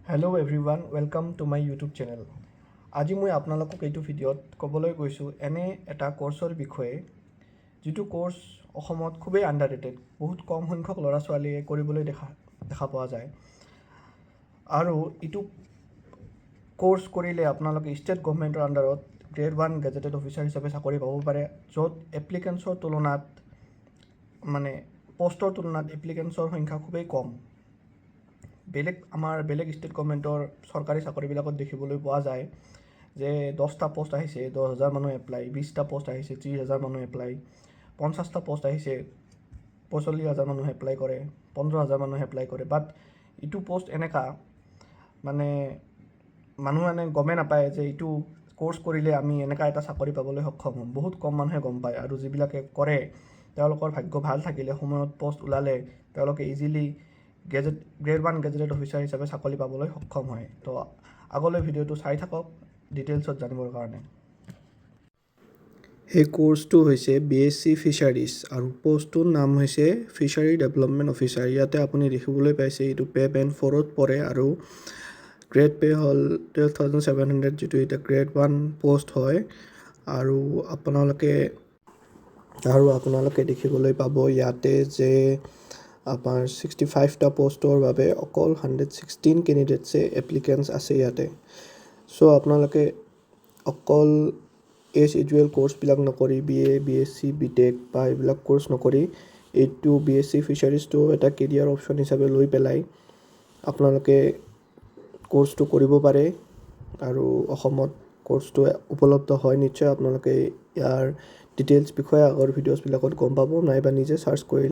Hello' everyone, welcome to my YouTube channel. আজি মই আপোনালোকক এইটো ভিডিঅ'ত ক'বলৈ গৈছোঁ এনে এটা কোৰ্চৰ বিষয়ে, যিটো কোৰ্চ অসমত খুবেই আণ্ডাৰৰেটেড। বহুত কম সংখ্যক ল'ৰা ছোৱালীয়ে কৰিবলৈ দেখা পোৱা যায়। আৰু এইটো কোৰ্চ কৰিলে আপোনালোকে ষ্টেট গভৰ্ণমেণ্টৰ আণ্ডাৰত গ্ৰেড 1 গেজেটেড অফিচাৰ হিচাপে চাকৰি পাব পাৰে, য'ত এপ্লিকেণ্টছৰ তুলনাত পষ্টৰ তুলনাত এপ্লিকেণ্টছৰ সংখ্যা খুবেই কম। আমাৰ বেলেগ ষ্টেট গভৰ্ণমেণ্টৰ চৰকাৰী চাকৰিবিলাকত দেখিবলৈ পোৱা যায় যে 10টা পোষ্ট আহিছে, 10,000 মানুহ এপ্লাই, 20টা পোষ্ট আহিছে, 30,000 মানুহ এপ্লাই, 50টা পোষ্ট আহিছে, 45,000 মানুহ এপ্লাই কৰে, 15,000 মানুহ এপ্লাই কৰে। বাট এইটো পোষ্ট এনেকুৱা মানুহে গমেই নাপায় যে এইটো কোৰ্চ কৰিলে আমি এনেকুৱা এটা চাকৰি পাবলৈ সক্ষম হ'ম। বহুত কম মানুহে গম পায়, আৰু যিবিলাকে কৰে তেওঁলোকৰ ভাগ্য ভাল থাকিলে সময়ত পোষ্ট ওলালে তেওঁলোকে ইজিলি গ্ৰেড 1 গেজেটেড অফিচাৰ হিচাপে চাকৰি পাবলৈ সক্ষম হয়। তো আগলৈ ভিডিঅ'টো চাই থাকক ডিটেইলছত জানিবৰ কাৰণে। সেই কোৰ্চটো হৈছে BSc ফিচাৰিজ আৰু পোষ্টটোৰ নাম হৈছে ফিচাৰী ডেভেলপমেণ্ট অফিচাৰ। ইয়াতে আপুনি দেখিবলৈ পাইছে এইটো পে বেণ্ড 4ত পৰে আৰু গ্ৰেড পে হ'ল 12,700, যিটো এতিয়া গ্ৰেড 1 পোষ্ট হয়। আৰু আপোনালোকে দেখিবলৈ পাব ইয়াতে যে আপোনাৰ 65টা পোষ্টৰ বাবে অকল 116 কেণ্ডিডেটছে এপ্লিকেণ্টছ আছে ইয়াতে। চ' আপোনালোকে অকল ইউজুৱেল কোৰ্চবিলাক নকৰি BA, BSc, BTech বা এইবিলাক কোৰ্চ নকৰি এইটো BSc ফিচাৰিজটো এটা কেৰিয়াৰ অপশ্যন হিচাপে লৈ পেলাই আপোনালোকে কোৰ্চটো কৰিব পাৰে। আৰু অসমত কোৰ্চটো উপলব্ধ হয় নিশ্চয়। আপোনালোকে ইয়াৰ ডিটেইলছ বিষয়ে আগৰ ভিডিঅ'ছবিলাকত গম পাব, নাইবা নিজে চাৰ্চ কৰি